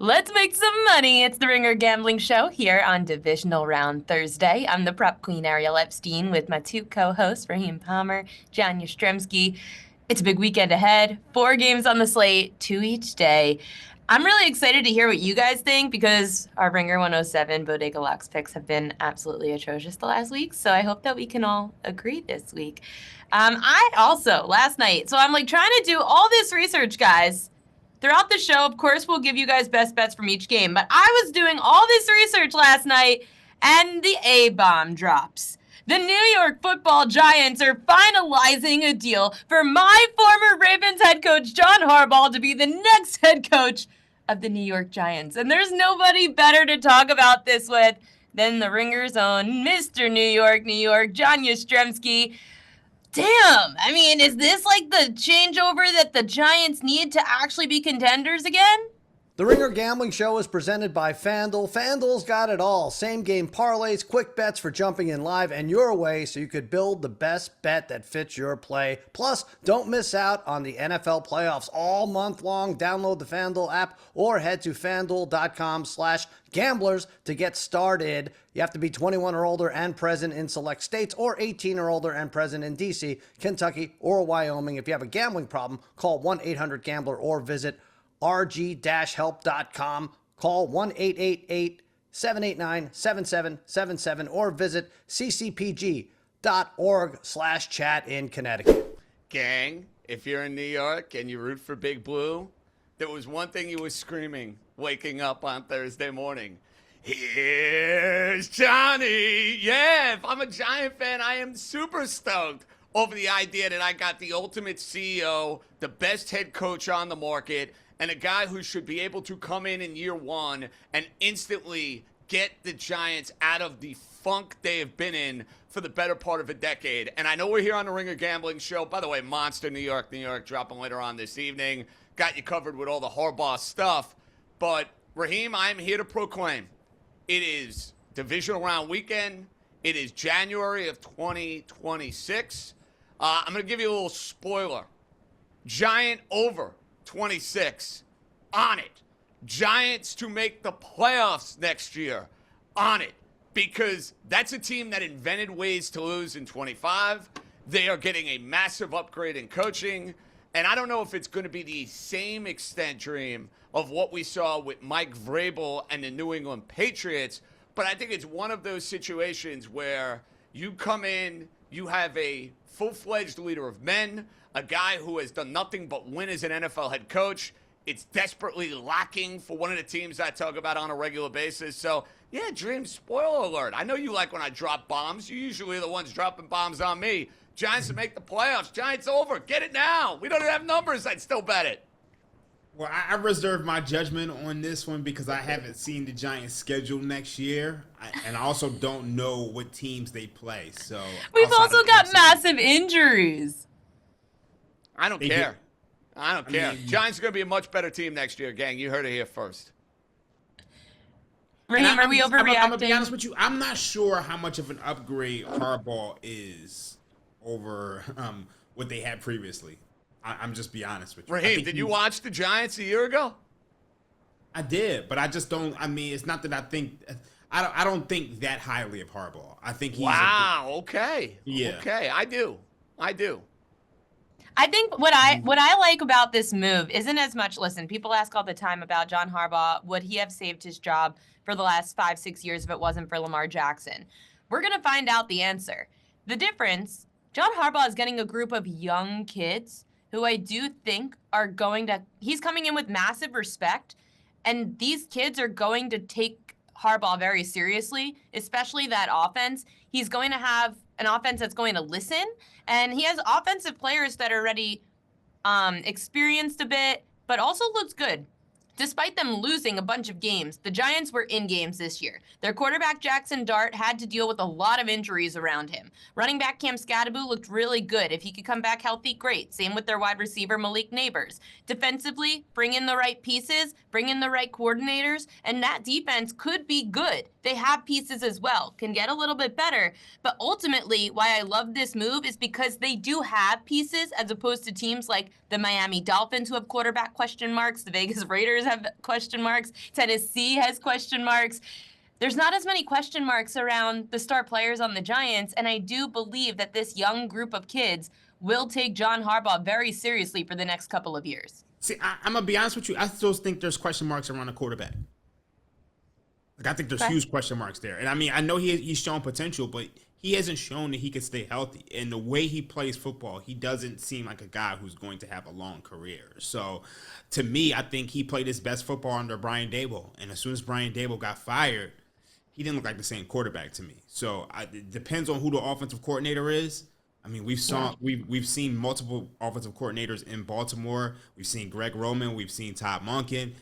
Let's make some money. It's the Ringer Gambling Show here on Divisional Round Thursday. I'm the prop queen, Ariel Epstein, with my two co-hosts, Raheem Palmer, Jastremski. It's a big weekend ahead. 4 games on the slate, 2 each day. I'm really excited to hear what you guys think because our Ringer 107 Bodega Locks picks have been absolutely atrocious the last week. So I hope that we can all agree this week. I also, last night, so I'm trying to do all this research, guys. Throughout the show, of course, we'll give you guys best bets from each game. But I was doing all this research last night, and the A-bomb drops. The New York Football Giants are finalizing a deal for my former Ravens head coach, John Harbaugh, to be the next head coach of the New York Giants. And there's nobody better to talk about this with than the Ringer's own Mr. New York, John Jastremski. Damn, I mean, is this like the changeover that the Giants need to actually be contenders again? The Ringer Gambling Show is presented by FanDuel. FanDuel's got it all. Same game parlays, quick bets for jumping in live and your way so you could build the best bet that fits your play. Plus, don't miss out on the NFL playoffs all month long. Download the FanDuel app or head to FanDuel.com/gamblers to get started. You have to be 21 or older and present in select states or 18 or older and present in D.C., Kentucky, or Wyoming. If you have a gambling problem, call 1-800-GAMBLER or visit rg-help.com. Call 1-888-789-7777 or visit ccpg.org/chat in Connecticut. Gang, if you're in New York and you root for Big Blue, there was one thing you were screaming waking up on Thursday morning. Here's Johnny. Yeah, if I'm a Giant fan, I am super stoked over the idea that I got the ultimate CEO, the best head coach on the market, and a guy who should be able to come in year one and instantly get the Giants out of the funk they have been in for the better part of a decade. And I know we're here on the Ringer Gambling Show. By the way, Monster New York, dropping later on this evening. Got you covered with all the Harbaugh stuff. But, Raheem, I'm here to proclaim it is Divisional Round weekend. It is January of 2026. I'm going to give you a little spoiler. Giant over 26 on it. Giants to make the playoffs next year on it, because that's a team that invented ways to lose in 25. They are getting a massive upgrade in coaching, and I don't know if it's going to be the same extent, Dream, of what we saw with Mike Vrabel and the New England Patriots, but I think it's one of those situations where you come in, you have a full-fledged leader of men, a guy who has done nothing but win as an NFL head coach. It's desperately lacking for one of the teams I talk about on a regular basis. So, yeah, Dream, spoiler alert. I know you like when I drop bombs. You're usually the ones dropping bombs on me. Giants to make the playoffs. Giants over. Get it now. We don't have numbers. I'd still bet it. Well, I reserve my judgment on this one because I haven't seen the Giants' schedule next year, and I also don't know what teams they play. So we've also got massive injuries. I don't care. I don't care. Giants are going to be a much better team next year, gang. You heard it here first. Raheem, are we overreacting? I'm going to be honest with you. I'm not sure how much of an upgrade Harbaugh is over what they had previously. I'm just be honest with you. Raheem, did you watch the Giants a year ago? I did, but I just don't. I mean, it's not that I think. I don't think that highly of Harbaugh. I think he's. Wow. Okay. Yeah. Okay. I do. I think what I like about this move isn't as much, listen, people ask all the time about John Harbaugh, would he have saved his job for the last 5-6 years if it wasn't for Lamar Jackson? We're going to find out the answer. The difference, John Harbaugh is getting a group of young kids who I do think he's coming in with massive respect, and these kids are going to take Harbaugh very seriously, especially that offense. He's going to have an offense that's going to listen, and he has offensive players that are already experienced a bit, but also looks good. Despite them losing a bunch of games, the Giants were in games this year. Their quarterback, Jackson Dart, had to deal with a lot of injuries around him. Running back Cam Scadaboo looked really good. If he could come back healthy, great. Same with their wide receiver, Malik Neighbors. Defensively, bring in the right pieces, bring in the right coordinators, and that defense could be good. They have pieces as well, can get a little bit better. But ultimately, why I love this move is because they do have pieces as opposed to teams like the Miami Dolphins who have quarterback question marks, the Vegas Raiders Raiders have question marks. Tennessee has question marks. There's not as many question marks around the star players on the Giants, and I do believe that this young group of kids will take John Harbaugh very seriously for the next couple of years. See, I'm going to be honest with you. I still think there's question marks around the quarterback. Like, I think there's huge question marks there. And I mean, I know he's shown potential, but he hasn't shown that he can stay healthy. And the way he plays football, he doesn't seem like a guy who's going to have a long career. So, to me, I think he played his best football under Brian Daboll. And as soon as Brian Daboll got fired, he didn't look like the same quarterback to me. So, it depends on who the offensive coordinator is. I mean, we've seen multiple offensive coordinators in Baltimore. We've seen Greg Roman. We've seen Todd Monken.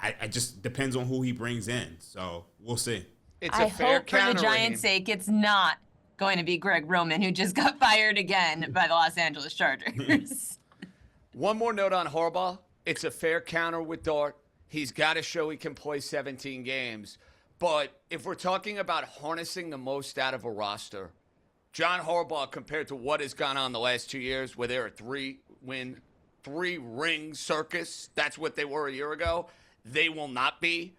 I just depends on who he brings in. So we'll see. I hope for the Giants' sake, it's not going to be Greg Roman, who just got fired again by the Los Angeles Chargers. One more note on Harbaugh. It's a fair counter with Dart. He's got to show he can play 17 games. But if we're talking about harnessing the most out of a roster, John Harbaugh, compared to what has gone on the last 2 years, where they're a three-ring circus, that's what they were a year ago. They will not be.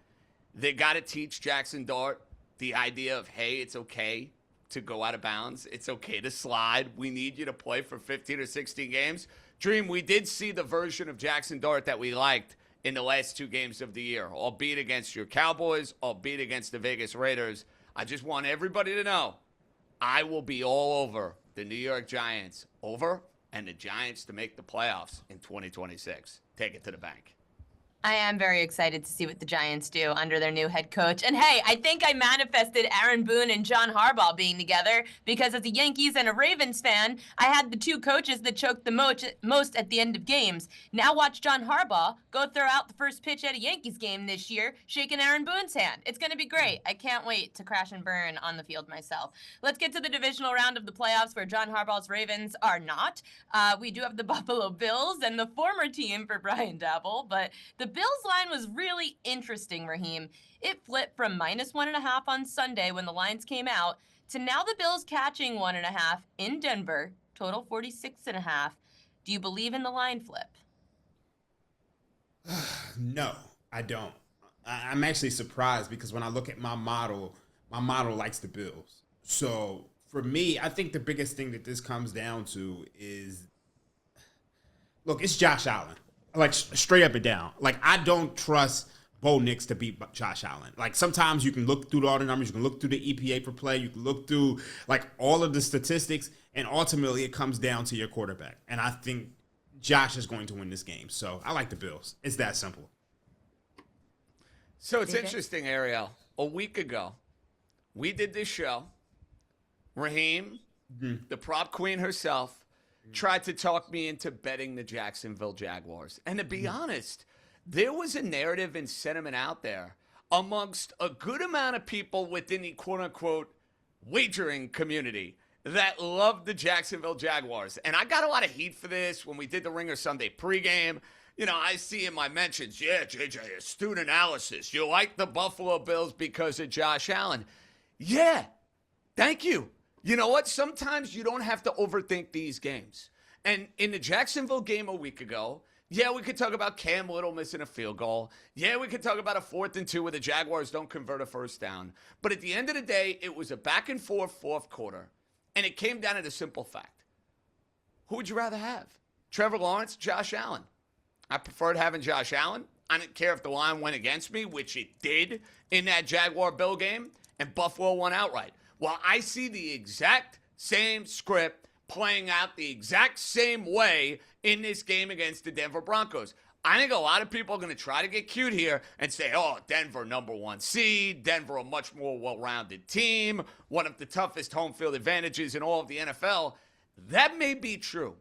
They got to teach Jackson Dart the idea of, hey, it's okay to go out of bounds. It's okay to slide. We need you to play for 15 or 16 games. Dream, we did see the version of Jackson Dart that we liked in the last 2 games of the year, albeit against your Cowboys, albeit against the Vegas Raiders. I just want everybody to know I will be all over the New York Giants and the Giants to make the playoffs in 2026. Take it to the bank. I am very excited to see what the Giants do under their new head coach. And hey, I think I manifested Aaron Boone and John Harbaugh being together because as a Yankees and a Ravens fan, I had the 2 coaches that choked the most at the end of games. Now watch John Harbaugh go throw out the first pitch at a Yankees game this year, shaking Aaron Boone's hand. It's going to be great. I can't wait to crash and burn on the field myself. Let's get to the divisional round of the playoffs where John Harbaugh's Ravens are not. We do have the Buffalo Bills and the former team for Brian Daboll, but the Bills line was really interesting, Raheem. It flipped from -1.5 on Sunday when the lines came out to now the Bills catching 1.5 in Denver, total 46.5. Do you believe in the line flip? No, I don't. I'm actually surprised because when I look at my model likes the Bills. So for me, I think the biggest thing that this comes down to is, look, it's Josh Allen. Like, straight up and down. Like, I don't trust Bo Nix to beat Josh Allen. Like, sometimes you can look through all the numbers. You can look through the EPA per play. You can look through, like, all of the statistics. And ultimately, it comes down to your quarterback. And I think Josh is going to win this game. So, I like the Bills. It's that simple. So, it's interesting, Ariel. A week ago, we did this show. Raheem, the prop queen herself, tried to talk me into betting the Jacksonville Jaguars. And to be honest, there was a narrative and sentiment out there amongst a good amount of people within the quote-unquote wagering community that loved the Jacksonville Jaguars. And I got a lot of heat for this when we did the Ringer Sunday pregame. You know, I see in my mentions, yeah, JJ, astute analysis. You like the Buffalo Bills because of Josh Allen. Yeah, thank you. You know what? Sometimes you don't have to overthink these games. And in the Jacksonville game a week ago, yeah, we could talk about Cam Little missing a field goal. Yeah, we could talk about a 4th and 2 where the Jaguars don't convert a first down. But at the end of the day, it was a back and forth fourth quarter. And it came down to the simple fact. Who would you rather have? Trevor Lawrence, Josh Allen? I preferred having Josh Allen. I didn't care if the line went against me, which it did in that Jaguar-Bill game, and Buffalo won outright. Well, I see the exact same script playing out the exact same way in this game against the Denver Broncos. I think a lot of people are going to try to get cute here and say, oh, Denver #1 seed, Denver a much more well-rounded team, one of the toughest home field advantages in all of the NFL. That may be true.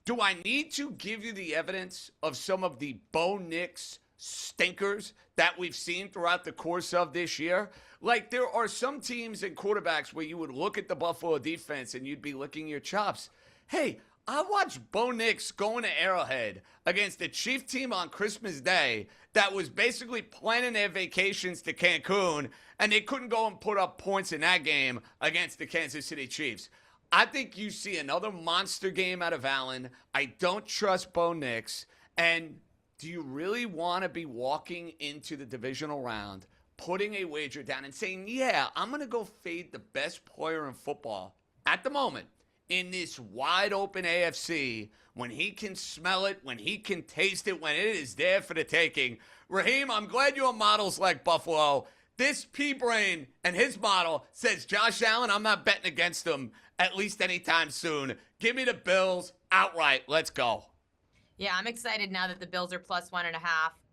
Do I need to give you the evidence of some of the Bo Nix stinkers that we've seen throughout the course of this year? Like, there are some teams and quarterbacks where you would look at the Buffalo defense and you'd be licking your chops. Hey, I watched Bo Nix going to Arrowhead against a Chief team on Christmas Day that was basically planning their vacations to Cancun, and they couldn't go and put up points in that game against the Kansas City Chiefs. I think you see another monster game out of Allen. I don't trust Bo Nix. And do you really want to be walking into the divisional round, putting a wager down and saying, yeah, I'm going to go fade the best player in football at the moment in this wide open AFC when he can smell it, when he can taste it, when it is there for the taking? Raheem, I'm glad your models like Buffalo. This P-Brain and his model says, Josh Allen, I'm not betting against him at least anytime soon. Give me the Bills outright. Let's go. Yeah, I'm excited now that the Bills are plus 1.5.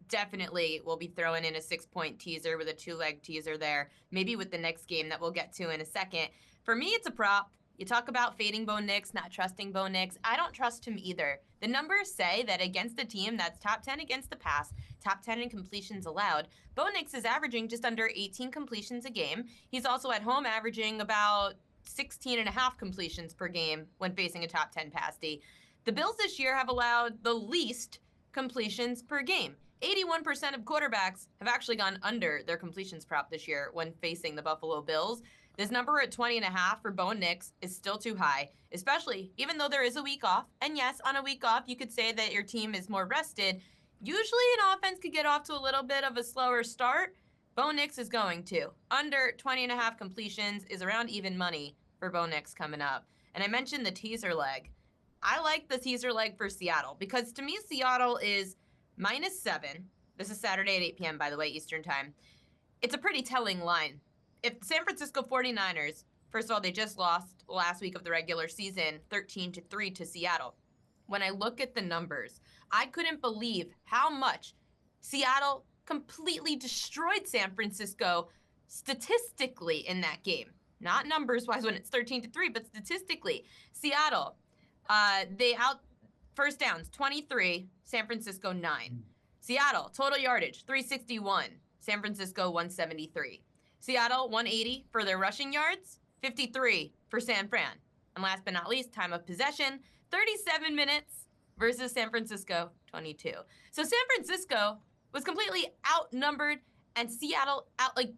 Definitely we'll be throwing in a 6-point teaser with a 2-leg teaser there, maybe with the next game that we'll get to in a second. For me, it's a prop. You talk about fading Bo Nix, not trusting Bo Nix. I don't trust him either. The numbers say that against a team that's top 10 against the pass, top 10 in completions allowed, Bo Nix is averaging just under 18 completions a game. He's also at home averaging about 16.5 completions per game when facing a top 10 pass D. The Bills this year have allowed the least completions per game. 81% of quarterbacks have actually gone under their completions prop this year when facing the Buffalo Bills. This number at 20.5 for Bo Nix is still too high, especially even though there is a week off. And yes, on a week off, you could say that your team is more rested. Usually an offense could get off to a little bit of a slower start. Bo Nix is going to. Under 20.5 completions is around even money for Bo Nix coming up. And I mentioned the teaser leg. I like the teaser leg for Seattle because to me, Seattle is -7. This is Saturday at 8 p.m., by the way, Eastern time. It's a pretty telling line. If San Francisco 49ers, first of all, they just lost last week of the regular season, 13-3 to Seattle. When I look at the numbers, I couldn't believe how much Seattle completely destroyed San Francisco statistically in that game. Not numbers-wise when it's 13-3, but statistically. Seattle, they out first downs, 23, San Francisco 9. Seattle, total yardage, 361, San Francisco 173. Seattle, 180 for their rushing yards, 53 for San Fran. And last but not least, time of possession, 37 minutes versus San Francisco, 22. So San Francisco was completely outnumbered and Seattle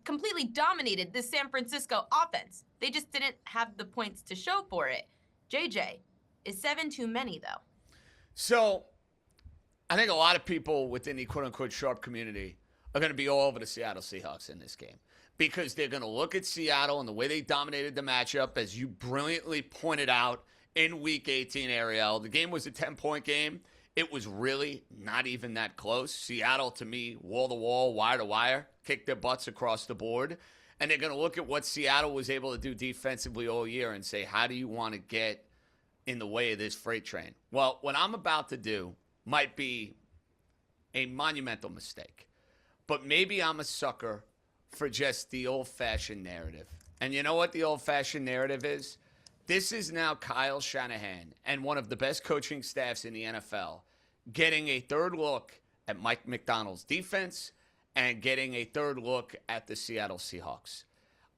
completely dominated this San Francisco offense. They just didn't have the points to show for it. JJ, is 7 too many though? So I think a lot of people within the quote-unquote sharp community are going to be all over the Seattle Seahawks in this game because they're going to look at Seattle and the way they dominated the matchup, as you brilliantly pointed out in Week 18, Ariel. The game was a 10-point game. It was really not even that close. Seattle, to me, wall-to-wall, wire-to-wire, kicked their butts across the board. And they're going to look at what Seattle was able to do defensively all year and say, how do you want to get in the way of this freight train? Well, what I'm about to do might be a monumental mistake, but maybe I'm a sucker for just the old-fashioned narrative. And you know what the old-fashioned narrative is? This is now Kyle Shanahan and one of the best coaching staffs in the NFL getting a third look at Mike McDonald's defense and getting a third look at the Seattle Seahawks.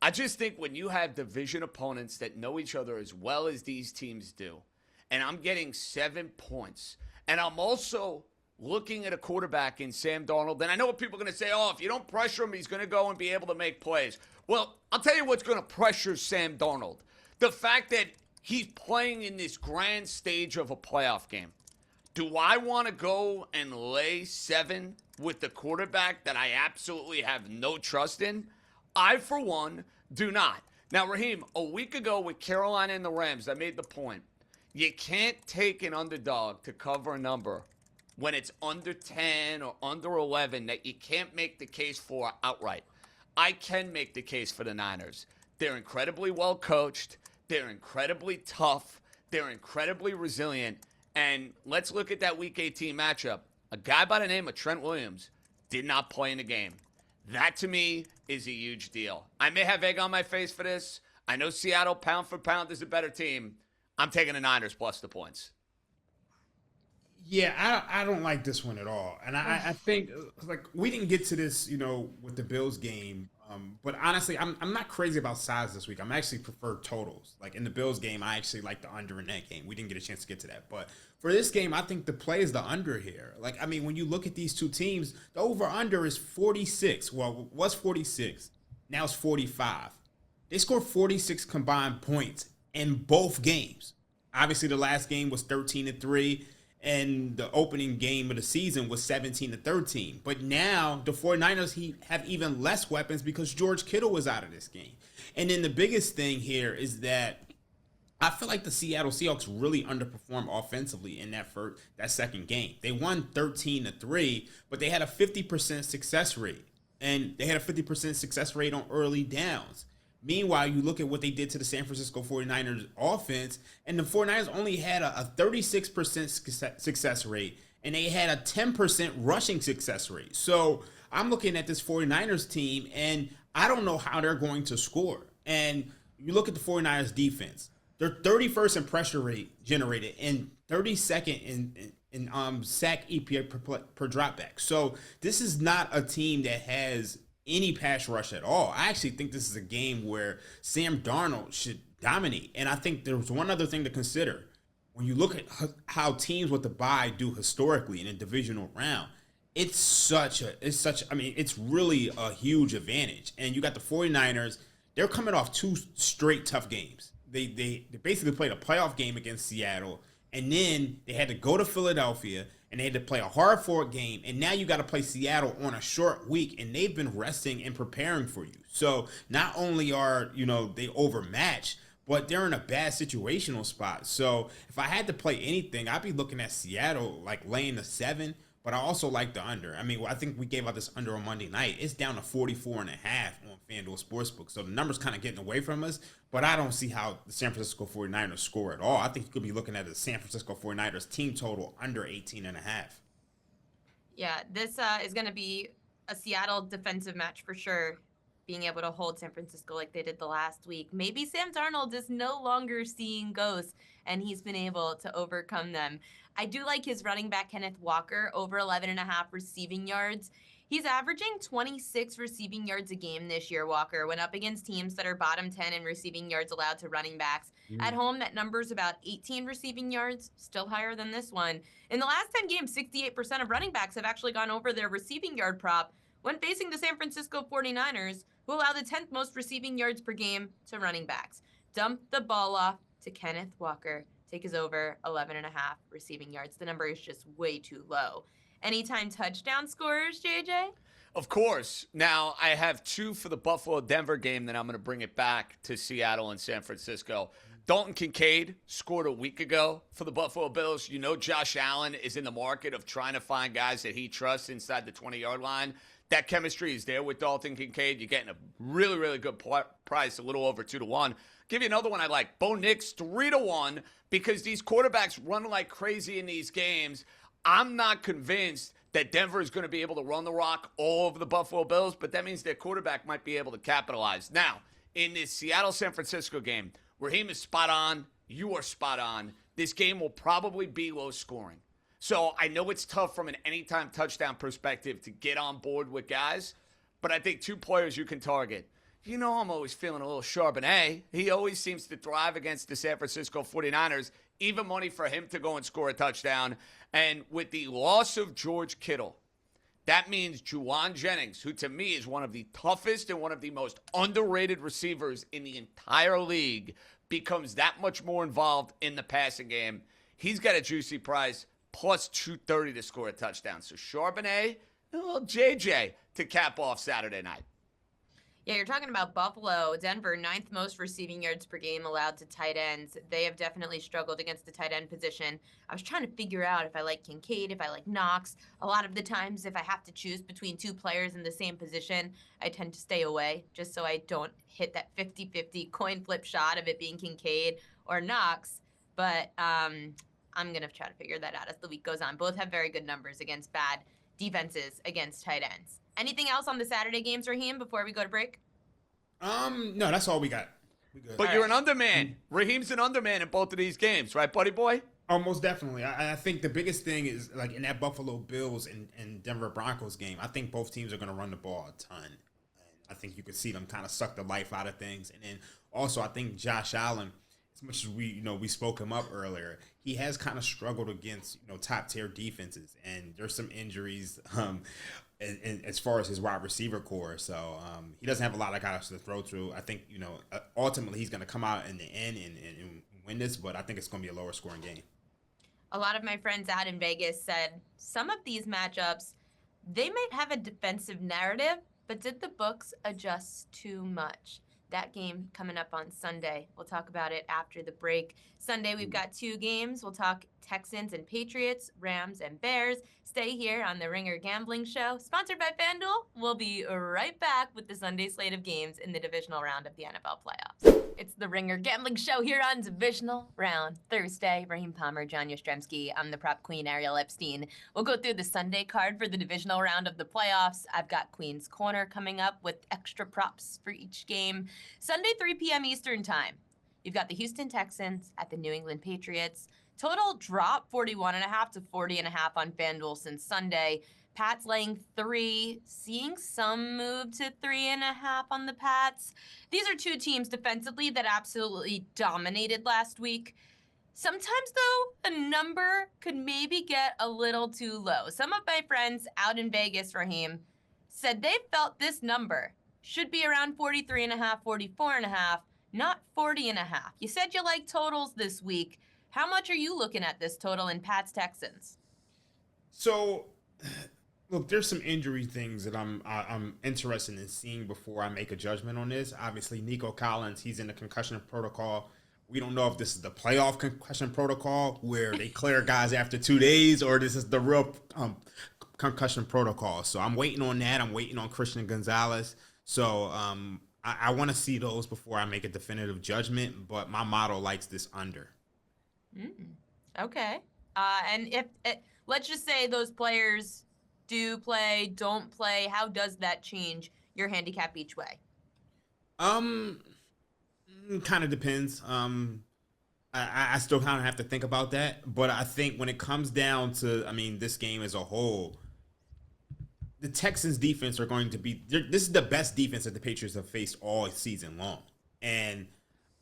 I just think when you have division opponents that know each other as well as these teams do, and I'm getting 7 points, and I'm also looking at a quarterback in Sam Darnold, and I know what people are going to say, oh, if you don't pressure him, he's going to go and be able to make plays. Well, I'll tell you what's going to pressure Sam Darnold. The fact that he's playing in this grand stage of a playoff game. Do I want to go and lay 7 with the quarterback that I absolutely have no trust in? I, for one, do not. Now, Raheem, a week ago with Carolina and the Rams, I made the point. You can't take an underdog to cover a number when it's under 10 or under 11 that you can't make the case for outright. I can make the case for the Niners. They're incredibly well coached. They're incredibly tough. They're incredibly resilient. And let's look at that Week 18 matchup. A guy by the name of Trent Williams did not play in the game. That, to me, is a huge deal. I may have egg on my face for this. I know Seattle, pound for pound, is a better team. I'm taking the Niners plus the points. Yeah, I don't like this one at all. And I think, like, we didn't get to this, with the Bills game. But honestly, I'm not crazy about size this week. I'm actually prefer totals. Like, in the Bills game, I actually like the under in that game. We didn't get a chance to get to that. But for this game, I think the play is the under here. Like, I mean, when you look at these two teams, the over-under is 46. Well, it was 46. Now it's 45. They scored 46 combined points in both games. Obviously, the last game was 13-3. And the opening game of the season was 17-13. But now the 49ers have even less weapons because George Kittle was out of this game. And then the biggest thing here is that I feel like the Seattle Seahawks really underperformed offensively in that second game. They won 13-3, but they had a 50% success rate. And they had a 50% success rate on early downs. Meanwhile, you look at what they did to the San Francisco 49ers offense, and the 49ers only had a 36% success rate, and they had a 10% rushing success rate. So I'm looking at this 49ers team, and I don't know how they're going to score. And you look at the 49ers defense. They're 31st in pressure rate generated and 32nd in sack EPA per dropback. So this is not a team that has any pass rush at all. I actually think this is a game where Sam Darnold should dominate. And I think there's one other thing to consider. When you look at how teams with the bye do historically in a divisional round, it's really a huge advantage. And you got the 49ers, they're coming off 2 straight tough games. They basically played a playoff game against Seattle, and then they had to go to Philadelphia, and they had to play a hard-fought game, and now you got to play Seattle on a short week, and they've been resting and preparing for you. So not only are, they overmatched, but they're in a bad situational spot. So if I had to play anything, I'd be looking at Seattle, like laying the 7, but I also like the under. I mean, I think we gave out this under on Monday night. It's down to 44.5 on FanDuel Sportsbook. So the number's kind of getting away from us, but I don't see how the San Francisco 49ers score at all. I think you could be looking at the San Francisco 49ers team total under 18.5. Yeah, this is going to be a Seattle defensive match for sure, being able to hold San Francisco like they did the last week. Maybe Sam Darnold is no longer seeing ghosts, and he's been able to overcome them. I do like his running back, Kenneth Walker, over 11.5 receiving yards. He's averaging 26 receiving yards a game this year, Walker, went up against teams that are bottom 10 in receiving yards allowed to running backs. At home, that number's about 18 receiving yards, still higher than this one. In the last 10 games, 68% of running backs have actually gone over their receiving yard prop when facing the San Francisco 49ers, who allow the 10th most receiving yards per game to running backs. Dump the ball off to Kenneth Walker. Take his over 11.5 receiving yards. The number is just way too low. Anytime touchdown scorers, JJ? Of course. Now, I have 2 for the Buffalo-Denver game, then I'm going to bring it back to Seattle and San Francisco. Dalton Kincaid scored a week ago for the Buffalo Bills. You know Josh Allen is in the market of trying to find guys that he trusts inside the 20-yard line. That chemistry is there with Dalton Kincaid. You're getting a really, really good price, a little over 2-1. Give you another one I like. Bo Nix, 3-1, because these quarterbacks run like crazy in these games. I'm not convinced that Denver is going to be able to run the rock all over the Buffalo Bills, but that means their quarterback might be able to capitalize. Now, in this Seattle-San Francisco game, Raheem is spot on. You are spot on. This game will probably be low scoring. So I know it's tough from an anytime touchdown perspective to get on board with guys, but I think 2 players you can target. I'm always feeling a little Charbonnet. He always seems to thrive against the San Francisco 49ers. Even money for him to go and score a touchdown. And with the loss of George Kittle, that means Juwan Jennings, who to me is one of the toughest and one of the most underrated receivers in the entire league, becomes that much more involved in the passing game. He's got a juicy price, plus 230 to score a touchdown. So Charbonnet, a little JJ to cap off Saturday night. Yeah, you're talking about Buffalo. Denver, 9th most receiving yards per game allowed to tight ends. They have definitely struggled against the tight end position. I was trying to figure out if I like Kincaid, if I like Knox. A lot of the times, if I have to choose between 2 players in the same position, I tend to stay away just so I don't hit that 50-50 coin flip shot of it being Kincaid or Knox. But I'm going to try to figure that out as the week goes on. Both have very good numbers against bad defenses against tight ends. Anything else on the Saturday games, Raheem, before we go to break? No, that's all we got. We good. But you're an underman. Raheem's an underman in both of these games, right, buddy boy? Oh, most definitely. I think the biggest thing is, like, in that Buffalo Bills and Denver Broncos game, I think both teams are going to run the ball a ton. And I think you could see them kind of suck the life out of things. And then also, I think Josh Allen, as much as we spoke him up earlier, he has kind of struggled against top tier defenses, and there's some injuries and as far as his wide receiver core. So he doesn't have a lot of guys to throw to. I think ultimately he's going to come out in the end and win this, but I think it's going to be a lower scoring game. A lot of my friends out in Vegas said some of these matchups, they might have a defensive narrative, but did the books adjust too much? That game coming up on Sunday. We'll talk about it after the break. Sunday, we've got 2 games. We'll talk Texans and Patriots, Rams and Bears. Stay here on the Ringer Gambling Show, sponsored by FanDuel. We'll be right back with the Sunday slate of games in the divisional round of the NFL playoffs. It's the Ringer Gambling Show here on Divisional Round Thursday. Raheem Palmer, John Jastremski. I'm the prop queen, Ariel Epstein. We'll go through the Sunday card for the divisional round of the playoffs. I've got Queen's Corner coming up with extra props for each game. Sunday, 3 p.m. Eastern Time. You've got the Houston Texans at the New England Patriots. Total drop 41.5 to 40.5 on FanDuel since Sunday. Pats laying 3, seeing some move to 3.5 on the Pats. These are 2 teams defensively that absolutely dominated last week. Sometimes, though, a number could maybe get a little too low. Some of my friends out in Vegas, Raheem, said they felt this number should be around 43.5, 44.5, not 40.5. You said you like totals this week. How much are you looking at this total in Pats Texans? So, look, there's some injury things that I'm interested in seeing before I make a judgment on this. Obviously, Nico Collins, he's in the concussion protocol. We don't know if this is the playoff concussion protocol where they clear guys after 2 days, or this is the real concussion protocol. So I'm waiting on that. I'm waiting on Christian Gonzalez. So I want to see those before I make a definitive judgment. But my model likes this under. Okay. And if let's just say those players do play, don't play, how does that change your handicap each way? Kind of depends. I still kind of have to think about that. But I think when it comes down to, this game as a whole, the Texans defense are going to be, this is the best defense that the Patriots have faced all season long. And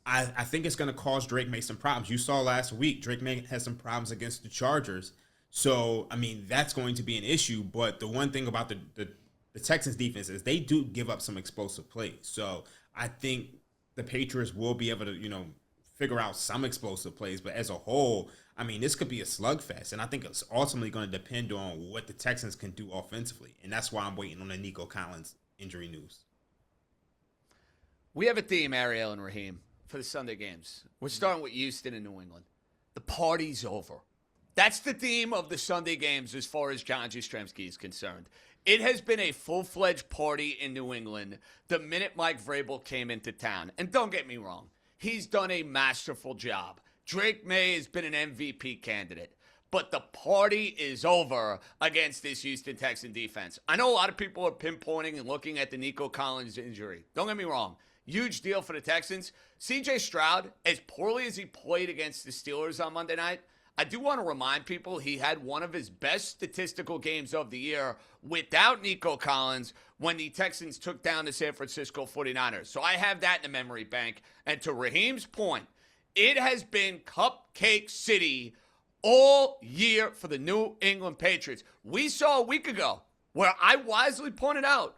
I think it's going to cause Drake May some problems. You saw last week, Drake May had some problems against the Chargers. So, that's going to be an issue. But the one thing about the Texans defense is they do give up some explosive plays. So I think the Patriots will be able to, figure out some explosive plays. But as a whole, this could be a slugfest. And I think it's ultimately going to depend on what the Texans can do offensively. And that's why I'm waiting on the Nico Collins injury news. We have a theme, Ariel and Raheem, for the Sunday games. We're starting with Houston and New England. The party's over. That's the theme of the Sunday games as far as John Jastremski is concerned. It has been a full-fledged party in New England the minute Mike Vrabel came into town. And don't get me wrong, he's done a masterful job. Drake May has been an MVP candidate. But the party is over against this Houston Texan defense. I know a lot of people are pinpointing and looking at the Nico Collins injury. Don't get me wrong. Huge deal for the Texans. C.J. Stroud, as poorly as he played against the Steelers on Monday night, I do want to remind people he had one of his best statistical games of the year without Nico Collins when the Texans took down the San Francisco 49ers. So I have that in the memory bank. And to Raheem's point, it has been Cupcake City all year for the New England Patriots. We saw a week ago where I wisely pointed out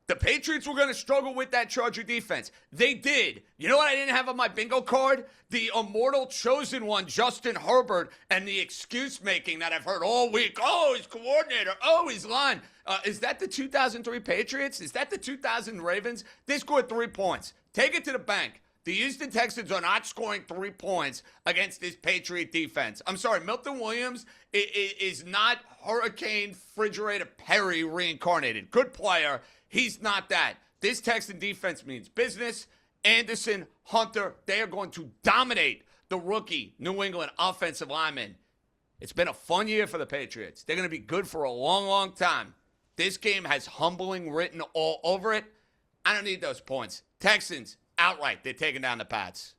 the Patriots were going to struggle with that Charger defense. They did. You know what I didn't have on my bingo card? The immortal chosen one, Justin Herbert, and the excuse making that I've heard all week. Oh, his coordinator. Oh, his line. Is that the 2003 Patriots? Is that the 2000 Ravens? They scored 3 points. Take it to the bank. The Houston Texans are not scoring 3 points against this Patriot defense. I'm sorry, Milton Williams is not Hurricane Refrigerator Perry reincarnated. Good player. He's not that. This Texan defense means business. Anderson, Hunter, they are going to dominate the rookie New England offensive lineman. It's been a fun year for the Patriots. They're going to be good for a long, long time. This game has humbling written all over it. I don't need those points. Texans, outright, they're taking down the Pats.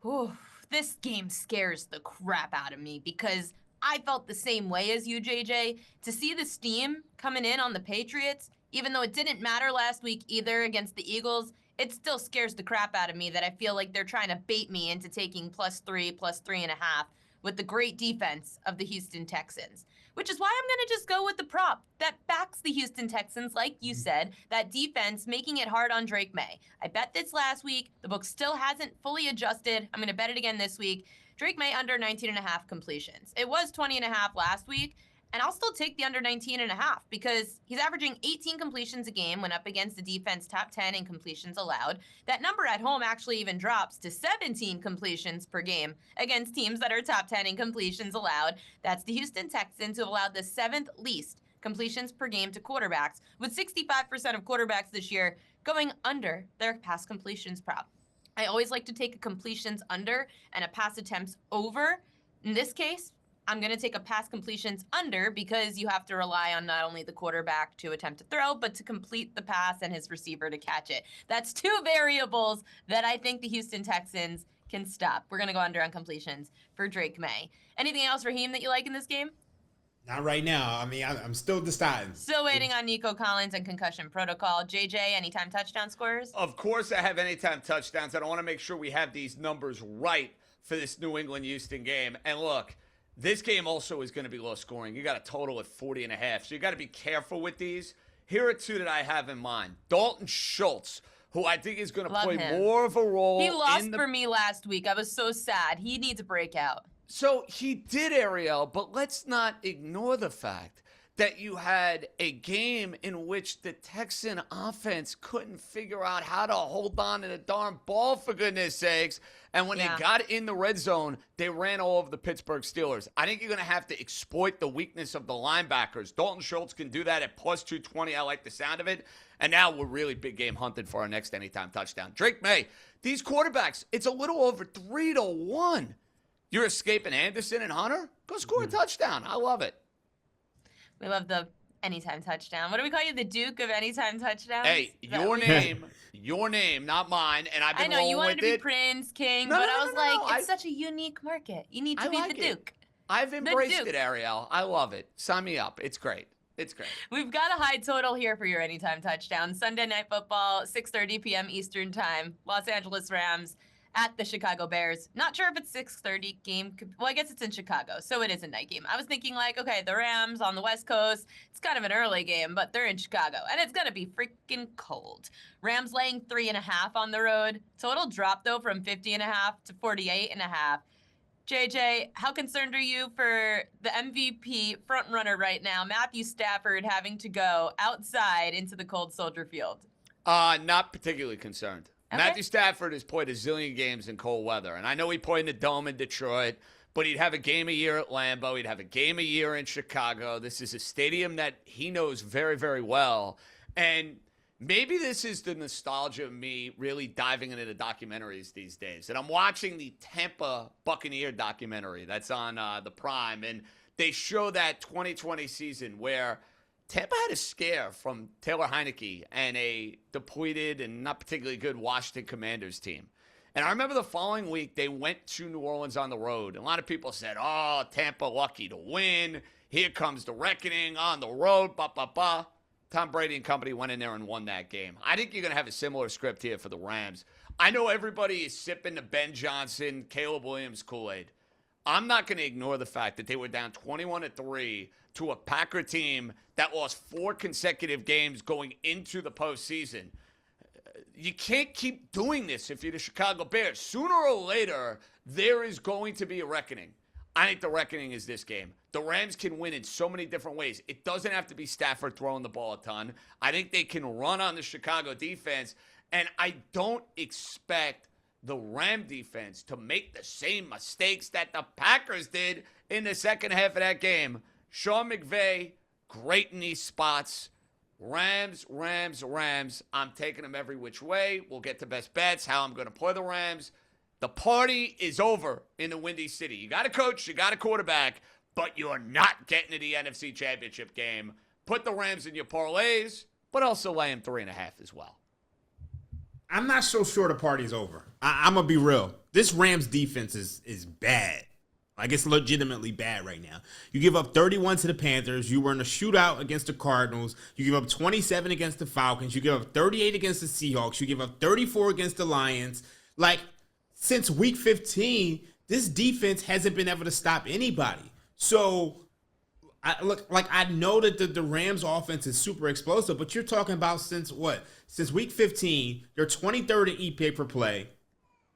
Ooh, this game scares the crap out of me because I felt the same way as you, JJ. To see the steam coming in on the Patriots, even though it didn't matter last week either against the Eagles, it still scares the crap out of me that I feel like they're trying to bait me into taking +3, +3.5 with the great defense of the Houston Texans. Which is why I'm going to just go with the prop that backs the Houston Texans, like you said, that defense making it hard on Drake May. I bet this last week. The book still hasn't fully adjusted. I'm going to bet it again this week. Drake May under 19.5 completions. It was 20.5 last week, and I'll still take the under 19.5 because he's averaging 18 completions a game when up against the defense top 10 in completions allowed. That number at home actually even drops to 17 completions per game against teams that are top 10 in completions allowed. That's the Houston Texans, who have allowed the 7th least completions per game to quarterbacks, with 65% of quarterbacks this year going under their pass completions prop. I always like to take a completions under and a pass attempts over. In this case, I'm going to take a pass completions under because you have to rely on not only the quarterback to attempt to throw, but to complete the pass and his receiver to catch it. That's two variables that I think the Houston Texans can stop. We're going to go under on completions for Drake May. Anything else, Raheem, that you like in this game? Not right now. I mean, I'm still deciding. Still waiting on Nico Collins and concussion protocol. JJ, anytime touchdown scorers? Of course I have anytime touchdowns. I want to make sure we have these numbers right for this New England-Houston game. And look, this game also is going to be low scoring. You got a total at 40.5, so you got to be careful with these. Here are two that I have in mind. Dalton Schultz, who I think is going to play more of a role. He lost for me last week. I was so sad. He needs a breakout. So he did, Ariel, but let's not ignore the fact that you had a game in which the Texan offense couldn't figure out how to hold on to the darn ball, for goodness sakes. And when they got in the red zone, they ran all over the Pittsburgh Steelers. I think you're going to have to exploit the weakness of the linebackers. Dalton Schultz can do that at plus 220. I like the sound of it. And now we're really big game hunting for our next anytime touchdown. Drake May, these quarterbacks, it's a little over 3-1. You're escaping Anderson and Hunter? Go score a touchdown. I love it. We love the anytime touchdown. What do we call you? The Duke of anytime touchdowns? Hey, your name, not mine. And I've been I know you wanted with to be it. Prince, King, No, but no, I was no, like, no. it's such a unique market. You need to be like the Duke. I've embraced Duke. it, Ariel. I love it. Sign me up. It's great. It's great. We've got a high total here for your anytime touchdown. Sunday Night Football, 6:30 p.m. Eastern Time. Los Angeles Rams at the Chicago Bears. Not sure if it's 6:30 game. Well, I guess it's in Chicago, so it is a night game. I was thinking like, okay, the Rams on the West Coast, it's kind of an early game, but they're in Chicago, and it's going to be freaking cold. Rams laying 3.5 on the road. Total drop, though, from 50.5 to 48.5. JJ, how concerned are you for the MVP frontrunner right now, Matthew Stafford, having to go outside into the cold Soldier Field? Not particularly concerned. Okay. Matthew Stafford has played a zillion games in cold weather, and I know he played in the Dome in Detroit, but he'd have a game a year at Lambeau. He'd have a game a year in Chicago. This is a stadium that he knows very, very well, and maybe this is the nostalgia of me really diving into the documentaries these days. And I'm watching the Tampa Buccaneer documentary that's on the Prime, and they show that 2020 season where Tampa had a scare from Taylor Heineke and a depleted and not particularly good Washington Commanders team. And I remember the following week, they went to New Orleans on the road. And a lot of people said, oh, Tampa lucky to win. Here comes the reckoning on the road, ba-ba-ba. Tom Brady and company went in there and won that game. I think you're going to have a similar script here for the Rams. I know everybody is sipping the Ben Johnson, Caleb Williams Kool-Aid. I'm not going to ignore the fact that they were down 21-3 to a Packer team that lost 4 consecutive games going into the postseason. You can't keep doing this if you're the Chicago Bears. Sooner or later, there is going to be a reckoning. I think the reckoning is this game. The Rams can win in so many different ways. It doesn't have to be Stafford throwing the ball a ton. I think they can run on the Chicago defense, and I don't expect the Ram defense to make the same mistakes that the Packers did in the second half of that game. Sean McVay, great in these spots. Rams. I'm taking them every which way. We'll get to best bets, how I'm going to play the Rams. The party is over in the Windy City. You got a coach, you got a quarterback, but you're not getting to the NFC Championship game. Put the Rams in your parlays, but also lay them 3.5 as well. I'm not so sure the party's over. I'm going to be real. This Rams defense is bad. Like, it's legitimately bad right now. You give up 31 to the Panthers. You were in a shootout against the Cardinals. You give up 27 against the Falcons. You give up 38 against the Seahawks. You give up 34 against the Lions. Like, since week 15, this defense hasn't been able to stop anybody. So, I know that the Rams offense is super explosive, but you're talking about since week 15, they're 23rd in EPA per play.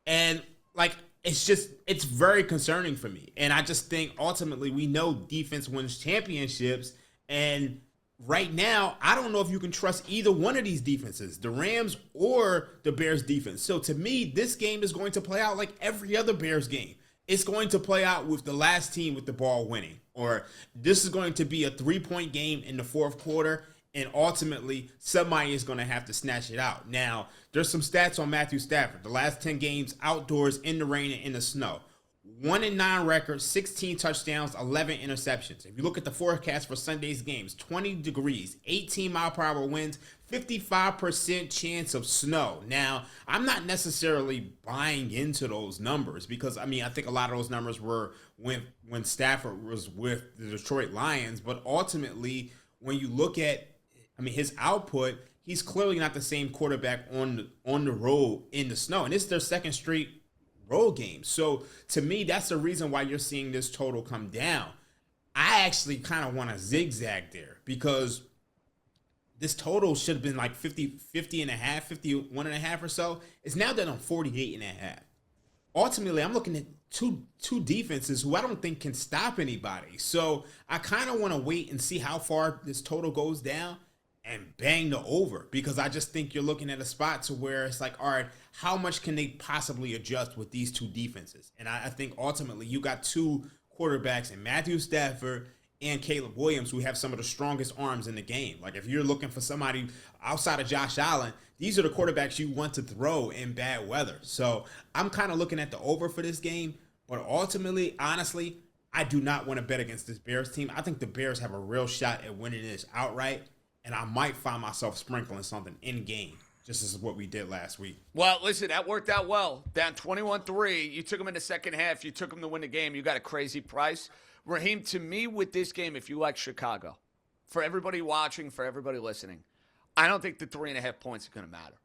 And, like, it's very concerning for me. And I just think ultimately we know defense wins championships. And right now, I don't know if you can trust either one of these defenses, the Rams or the Bears defense. So to me, this game is going to play out like every other Bears game. It's going to play out with the last team with the ball winning. Or this is going to be a 3-point game in the fourth quarter. And ultimately, somebody is going to have to snatch it out. Now, there's some stats on Matthew Stafford. The last 10 games outdoors in the rain and in the snow. 1-9 record, 16 touchdowns, 11 interceptions. If you look at the forecast for Sunday's games, 20 degrees, 18 mile per hour winds, 55% chance of snow. Now, I'm not necessarily buying into those numbers because, I think a lot of those numbers were when Stafford was with the Detroit Lions. But ultimately, when you look at his output, he's clearly not the same quarterback on the road in the snow. And this is their second straight road game. So to me, that's the reason why you're seeing this total come down. I actually kind of want to zigzag there because this total should have been like 50 and a half, 51 and a half or so. It's now done on 48 and a half. Ultimately, I'm looking at two defenses who I don't think can stop anybody. So I kind of want to wait and see how far this total goes down and bang the over, because I just think you're looking at a spot to where it's like, all right, how much can they possibly adjust with these two defenses? And I think ultimately you got two quarterbacks in Matthew Stafford and Caleb Williams who have some of the strongest arms in the game. Like if you're looking for somebody outside of Josh Allen, these are the quarterbacks you want to throw in bad weather. So I'm kind of looking at the over for this game, but ultimately, honestly, I do not want to bet against this Bears team. I think the Bears have a real shot at winning this outright. And I might find myself sprinkling something in game, just as what we did last week. Well, listen, that worked out well. Down 21-3. You took them in the second half. You took them to win the game. You got a crazy price. Raheem, to me with this game, if you like Chicago, for everybody watching, for everybody listening, I don't think the 3.5 points are going to matter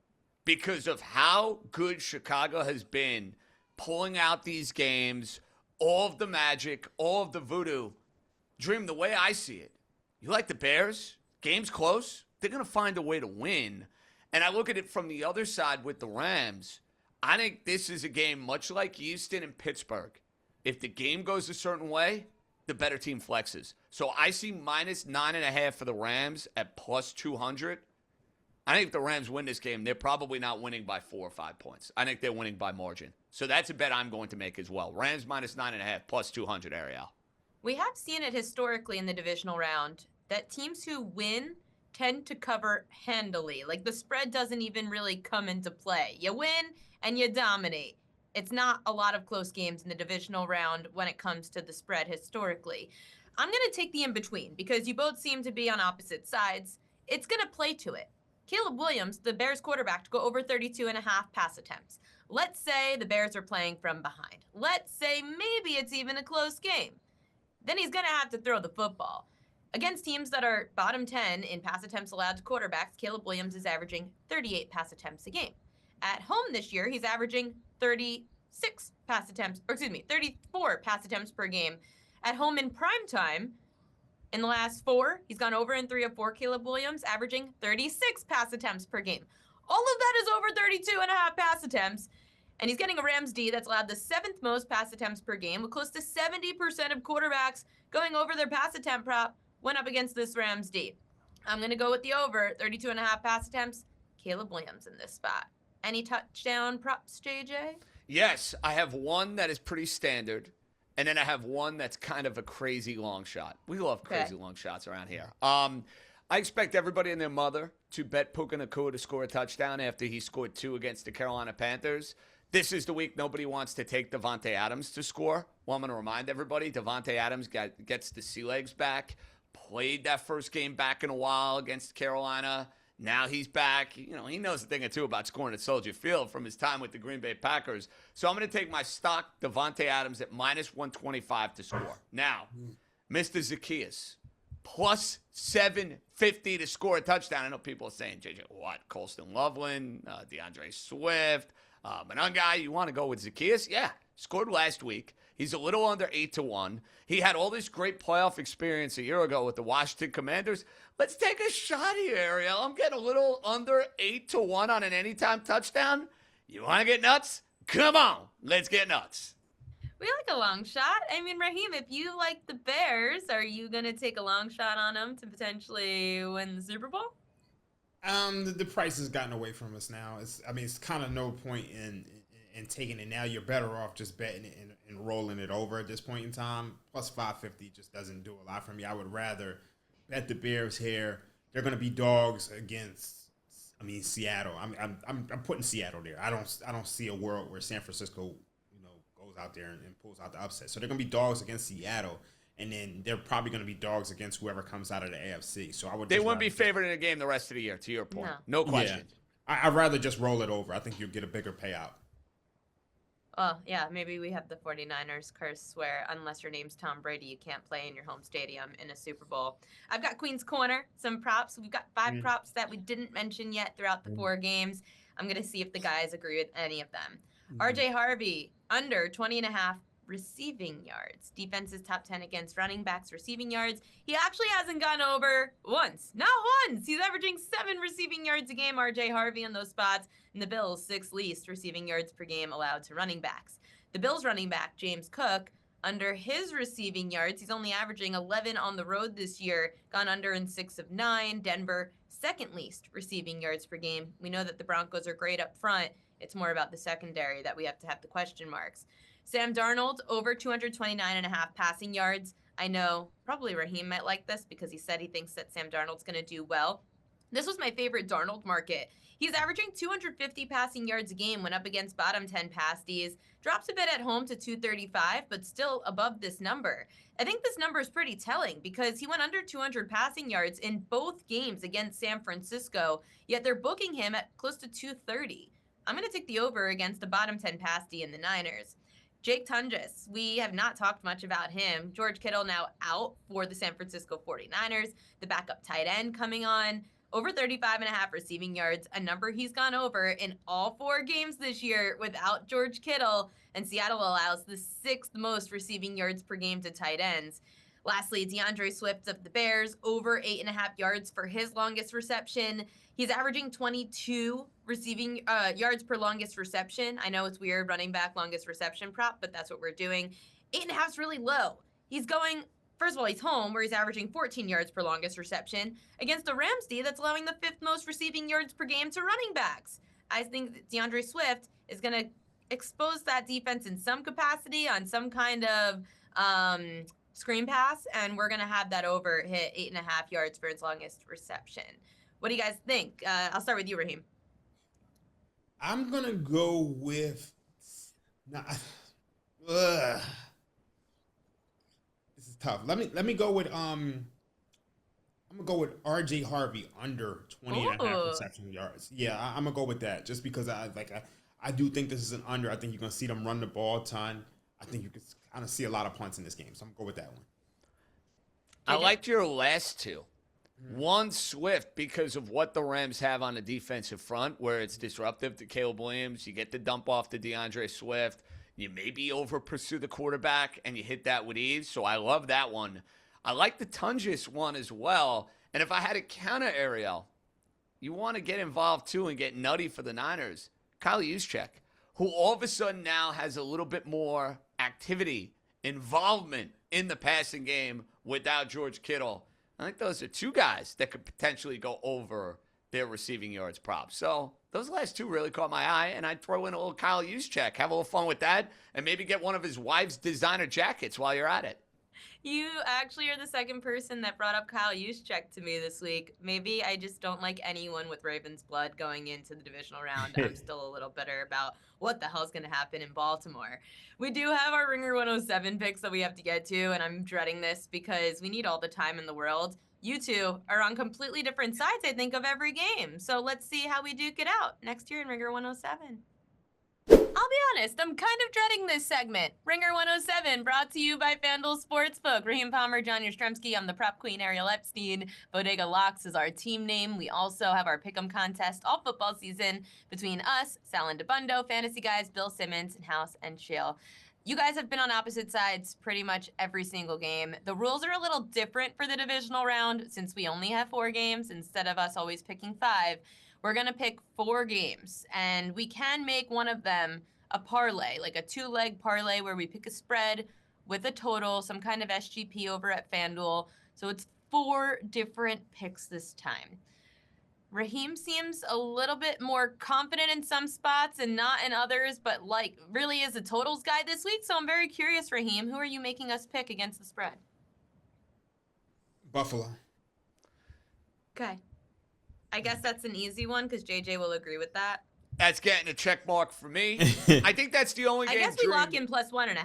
because of how good Chicago has been pulling out these games, all of the magic, all of the voodoo. Dream, the way I see it, you like the Bears? Game's close. They're going to find a way to win. And I look at it from the other side with the Rams. I think this is a game much like Houston and Pittsburgh. If the game goes a certain way, the better team flexes. So I see minus 9.5 for the Rams at plus 200. I think if the Rams win this game, they're probably not winning by 4 or 5 points. I think they're winning by margin. So that's a bet I'm going to make as well. Rams minus 9.5 plus 200, Ariel. We have seen it historically in the divisional round that teams who win tend to cover handily. Like the spread doesn't even really come into play. You win and you dominate. It's not a lot of close games in the divisional round when it comes to the spread historically. I'm going to take the in-between because you both seem to be on opposite sides. It's going to play to it. Caleb Williams, the Bears quarterback, to go over 32.5 pass attempts. Let's say the Bears are playing from behind. Let's say maybe it's even a close game. Then he's going to have to throw the football. Against teams that are bottom 10 in pass attempts allowed to quarterbacks, Caleb Williams is averaging 38 pass attempts a game. At home this year, he's averaging 34 pass attempts per game. At home in prime time, in the last 4, he's gone over in 3 of 4, Caleb Williams, averaging 36 pass attempts per game. All of that is over 32.5 pass attempts. And he's getting a Rams D that's allowed the 7th most pass attempts per game, with close to 70% of quarterbacks going over their pass attempt prop went up against this Rams D. I'm going to go with the over, 32.5 pass attempts, Caleb Williams in this spot. Any touchdown props, JJ? Yes, I have one that is pretty standard, and then I have one that's kind of a crazy long shot. We love crazy long shots around here. I expect everybody and their mother to bet Puka Nacua to score a touchdown after he scored 2 against the Carolina Panthers. This is the week nobody wants to take Davante Adams to score. Well, I'm going to remind everybody, Davante Adams gets the sea legs back. Played that first game back in a while against Carolina. Now he's back. You know, he knows a thing or two about scoring at Soldier Field from his time with the Green Bay Packers. So I'm going to take my stock Davante Adams at minus 125 to score. Now, Mr. Zacchaeus, plus 750 to score a touchdown. I know people are saying, JJ, what? Colston Loveland, DeAndre Swift, Manungai, you want to go with Zacchaeus? Yeah, scored last week. He's a little under 8-1. He had all this great playoff experience a year ago with the Washington Commanders. Let's take a shot here, Ariel. I'm getting a little under 8-1 on an anytime touchdown. You want to get nuts? Come on, let's get nuts. We like a long shot. I mean, Raheem, if you like the Bears, are you going to take a long shot on them to potentially win the Super Bowl? The price has gotten away from us now. It's kind of no point in taking it now. You're better off just betting it and rolling it over at this point in time. Plus 550 just doesn't do a lot for me. I would rather bet the Bears here. They're going to be dogs against. Seattle. I'm putting Seattle there. I don't see a world where San Francisco, goes out there and pulls out the upset. So they're going to be dogs against Seattle, and then they're probably going to be dogs against whoever comes out of the AFC. So They wouldn't be favored in a game the rest of the year. To your point, no question. Yeah. I'd rather just roll it over. I think you'll get a bigger payout. Oh, yeah, maybe we have the 49ers curse where unless your name's Tom Brady, you can't play in your home stadium in a Super Bowl. I've got Queen's Corner, some props. We've got 5 props that we didn't mention yet throughout the 4 games. I'm going to see if the guys agree with any of them. RJ Harvey, under 20.5 receiving yards. Defense is top 10 against running backs receiving yards. He actually hasn't gone over once. Not once. He's averaging 7 receiving yards a game, RJ Harvey, in those spots. And the Bills' 6th least receiving yards per game allowed to running backs. The Bills running back, James Cook, under his receiving yards, he's only averaging 11 on the road this year, gone under in 6 of 9. Denver, 2nd least receiving yards per game. We know that the Broncos are great up front. It's more about the secondary that we have to have the question marks. Sam Darnold, over 229.5 passing yards. I know probably Raheem might like this because he said he thinks that Sam Darnold's going to do well. This was my favorite Darnold market. He's averaging 250 passing yards a game when up against bottom 10 pass Ds. Drops a bit at home to 235, but still above this number. I think this number is pretty telling because he went under 200 passing yards in both games against San Francisco, yet they're booking him at close to 230. I'm going to take the over against the bottom 10 pass D in the Niners. Jake Tunges, we have not talked much about him. George Kittle now out for the San Francisco 49ers. The backup tight end coming on. Over 35.5 receiving yards, a number he's gone over in all 4 games this year without George Kittle. And Seattle allows the 6th most receiving yards per game to tight ends. Lastly, DeAndre Swift of the Bears, over 8.5 yards for his longest reception. He's averaging 22 receiving yards per longest reception. I know it's weird, running back longest reception prop, but that's what we're doing. 8.5 is really low. He's going, first of all, he's home where he's averaging 14 yards per longest reception against the Rams D that's allowing the 5th most receiving yards per game to running backs. I think that DeAndre Swift is going to expose that defense in some capacity on some kind of screen pass, and we're going to have that over hit 8.5 yards for its longest reception. What do you guys think? I'll start with you, Raheem. I'm going to go with... This is tough. Let me go with... I'm going to go with RJ Harvey under 20.5 reception yards. Yeah, I'm going to go with that just because I do think this is an under. I think you're going to see them run the ball a ton. I think you can kind of see a lot of punts in this game, so I'm going to go with that one. I liked your last 2. One, Swift, because of what the Rams have on the defensive front, where it's disruptive to Caleb Williams. You get the dump off to DeAndre Swift. You maybe over-pursue the quarterback, and you hit that with ease. So I love that one. I like the Tunges one as well. And if I had a counter, Ariel, you want to get involved, too, and get nutty for the Niners. Kyle Juszczyk, who all of a sudden now has a little bit more activity, involvement in the passing game without George Kittle. I think those are 2 guys that could potentially go over their receiving yards props. So those last 2 really caught my eye, and I'd throw in a little Kyle Juszczyk, have a little fun with that, and maybe get one of his wife's designer jackets while you're at it. You actually are the second person that brought up Kyle Juszczyk to me this week. Maybe I just don't like anyone with Ravens blood going into the divisional round. I'm still a little bitter about what the hell's going to happen in Baltimore. We do have our Ringer 107 picks that we have to get to, and I'm dreading this because we need all the time in the world. You two are on completely different sides, I think, of every game. So let's see how we duke it out next year in Ringer 107. I'll be honest, I'm kind of dreading this segment. Ringer 107, brought to you by FanDuel Sportsbook. Raheem Palmer, John Jastremski, I'm the prop queen, Ariel Epstein. Bodega Locks is our team name. We also have our Pick'em contest all football season between us, Sal and DeBundo, Fantasy Guys, Bill Simmons, and House and Chill. You guys have been on opposite sides pretty much every single game. The rules are a little different for the divisional round since we only have 4 games instead of us always picking 5. We're going to pick 4 games, and we can make one of them a parlay, like a 2-leg parlay where we pick a spread with a total, some kind of SGP over at FanDuel. So it's 4 different picks this time. Raheem seems a little bit more confident in some spots and not in others, but like really is a totals guy this week. So I'm very curious, Raheem, who are you making us pick against the spread? Buffalo. Okay. I guess that's an easy one because JJ will agree with that. That's getting a check mark for me. I think that's the only game. I guess we lock in +1.5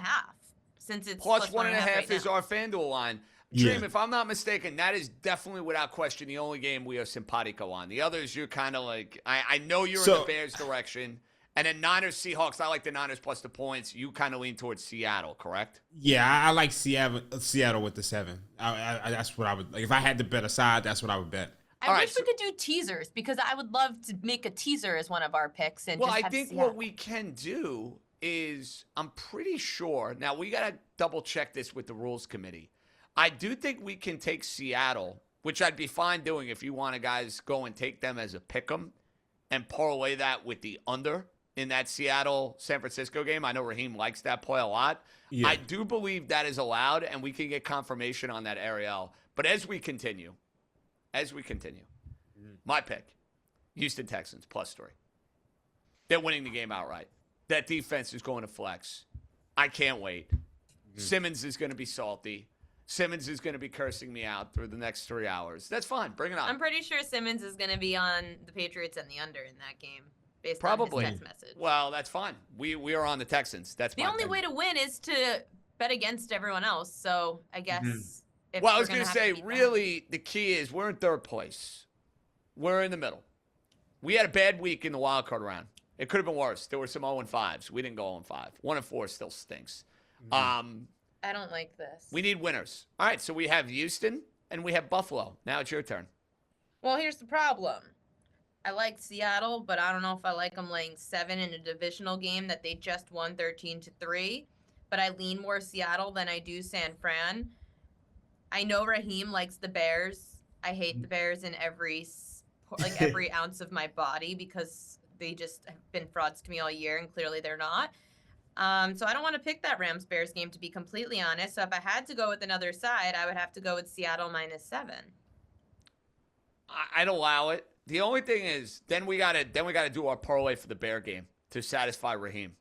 since it's plus 1.5 right is now. our FanDuel line. Dream, if I'm not mistaken, that is definitely without question the only game we are simpatico on. The others, you're kind of like, I know you're in the Bears direction. And then Niners, Seahawks, I like the Niners plus the points. You kind of lean towards Seattle, correct? Yeah, I like Seattle with the 7. That's what I would like. If I had to bet a side, that's what I would bet. I wish we could do teasers because I would love to make a teaser as one of our picks. And well, just I have think Seattle. what we can do is, I'm pretty sure, now we got to double check this with the rules committee. I do think we can take Seattle, which I'd be fine doing if you want to guys go and take them as a pick 'em and parlay that with the under in that Seattle-San Francisco game. I know Raheem likes that play a lot. Yeah. I do believe that is allowed, and we can get confirmation on that, Ariel. But as we continue, my pick, Houston Texans +3. They're winning the game outright. That defense is going to flex. I can't wait. Simmons is going to be salty. Simmons is going to be cursing me out through the next 3 hours. That's fine. Bring it on. I'm pretty sure Simmons is going to be on the Patriots and the under in that game based Probably. on his text message. Well, that's fine. We are on the Texans. That's the only way to win is to bet against everyone else. So I guess. Well, I was going to say, really, the key is we're in 3rd place. We're in the middle. We had a bad week in the wild card round. It could have been worse. There were some 0-5s. We didn't go 0-5. 1-4 still stinks. I don't like this. We need winners. All right, so we have Houston and we have Buffalo. Now it's your turn. Well, here's the problem. I like Seattle, but I don't know if I like them laying 7 in a divisional game that they just won 13-3. But I lean more Seattle than I do San Fran. I know Raheem likes the Bears. I hate the Bears in every ounce of my body because they just have been frauds to me all year, and clearly they're not. So I don't want to pick that Rams-Bears game, to be completely honest. So if I had to go with another side, I would have to go with Seattle -7. I'd allow it. The only thing is, then we gotta do our parlay for the Bear game to satisfy Raheem.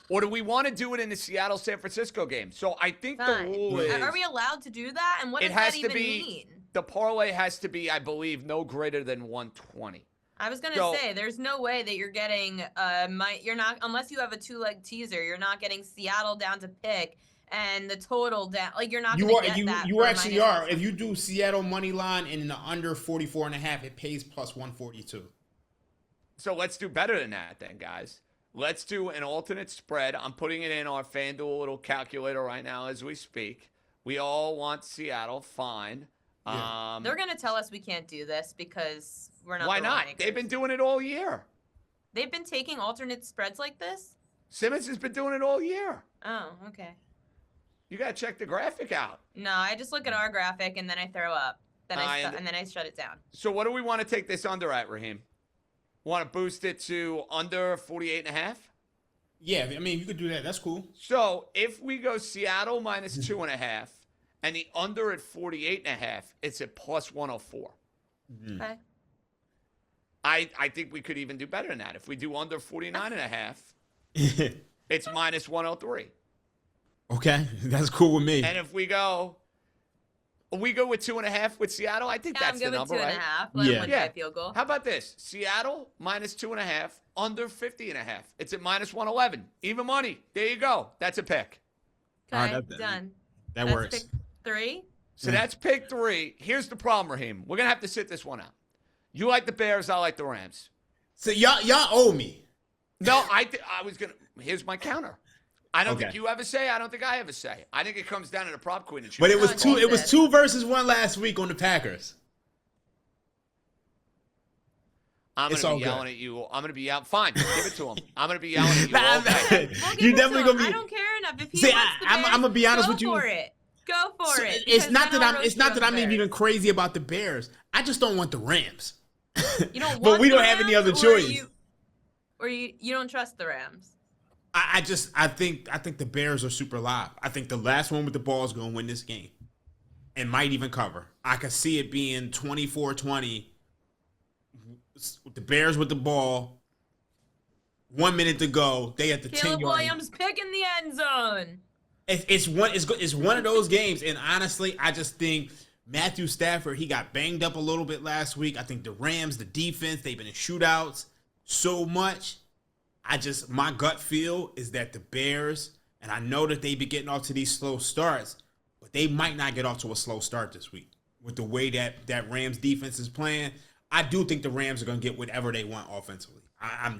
Or do we want to do it in the Seattle-San Francisco game? So I think the rule is... Are we allowed to do that? And what does that even mean? The parlay has to be, I believe, no greater than 120. I was gonna say, there's no way that you're getting you're not, unless you have a 2-leg teaser, you're not getting Seattle down to pick and the total down. Like you're not gonna get that. You actually are. If you do Seattle money line and in the under 44.5, it pays +142. So let's do better than that, then, guys. Let's do an alternate spread. I'm putting it in our FanDuel little calculator right now as we speak. We all want Seattle. Fine. Yeah. They're going to tell us we can't do this because we're not. Why not? They've been doing it all year. They've been taking alternate spreads like this? Simmons has been doing it all year. Oh, okay. You got to check the graphic out. No, I just look at our graphic and then I throw up. And then I shut it down. So what do we want to take this under at, Raheem? Want to boost it to under 48.5? Yeah, I mean, you could do that. That's cool. So if we go Seattle -2.5 and the under at 48.5, it's at +104. Okay. I think we could even do better than that. If we do under 49.5, it's -103. Okay, that's cool with me. And if we go with 2.5 with Seattle, I think that's the number, right? I'm good with 2.5. Let him win by field goal. How about this? Seattle -2.5, under 50.5. It's at -111. Even money. There you go. That's a pick. Okay, done. That works. Pick 3. So that's pick 3. Here's the problem, Raheem. We're going to have to sit this one out. You like the Bears, I like the Rams. So y'all owe me. No, I was going to. Here's my counter. I don't think you have a say. I don't think I have a say. I think it comes down to the prop queen. And but it was two. It was 2 versus 1 last week on the Packers. I'm going to be yelling at you. I'm going to be yelling. Fine, give it to him. I'm going to be yelling at you all day. You definitely going to be. I don't care enough. If he wants the Bears, I'm going to be honest with you. Go for it. Go for it. It's not that I'm even crazy about the Bears. I just don't want the Rams. You don't want but we the don't have Rams, any other choice. Or you don't trust the Rams? I think the Bears are super live. I think the last one with the ball is going to win this game and might even cover. I could see it being 24-20. The Bears with the ball. 1 minute to go. They at the 10-yard. Caleb Williams picking the end zone. It's one of those games, and honestly, I just think Matthew Stafford, he got banged up a little bit last week. I think the Rams, the defense, they've been in shootouts so much. My gut feel is that the Bears, and I know that they be getting off to these slow starts, but they might not get off to a slow start this week with the way that Rams defense is playing. I do think the Rams are going to get whatever they want offensively.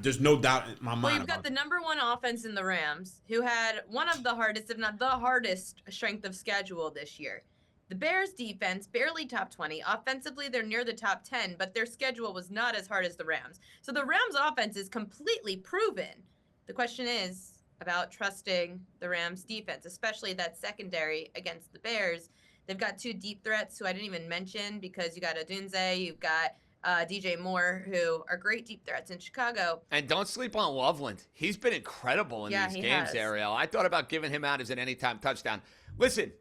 There's no doubt in my mind. Well, you've got the number one offense in the Rams, who had one of the hardest, if not the hardest, strength of schedule this year. The Bears defense, barely top 20. Offensively, they're near the top 10, but their schedule was not as hard as the Rams. So the Rams offense is completely proven. The question is about trusting the Rams defense, especially that secondary against the Bears. They've got two deep threats who I didn't even mention because you got Odunze, you've got DJ Moore, who are great deep threats in Chicago. And don't sleep on Loveland. He's been incredible in these games, Ariel. I thought about giving him out as an anytime touchdown. Listen,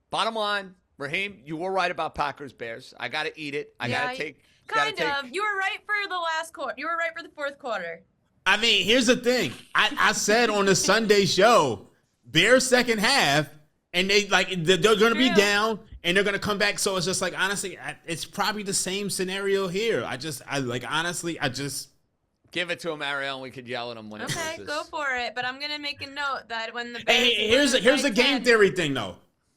bottom line, Raheem, you were right about Packers-Bears. I got to eat it. I got to take. Kind of. You were right for the last quarter. You were right for the fourth quarter. I mean, here's the thing. I said on the Sunday show, Bears second half, and they're going to be down, and they're going to come back. So it's just like, honestly, it's probably the same scenario here. Honestly, give it to him, Ariel, and we could yell at him when it Okay, loses. go for it. But I'm going to make a note that when the Bears Hey, here's a game theory thing, though.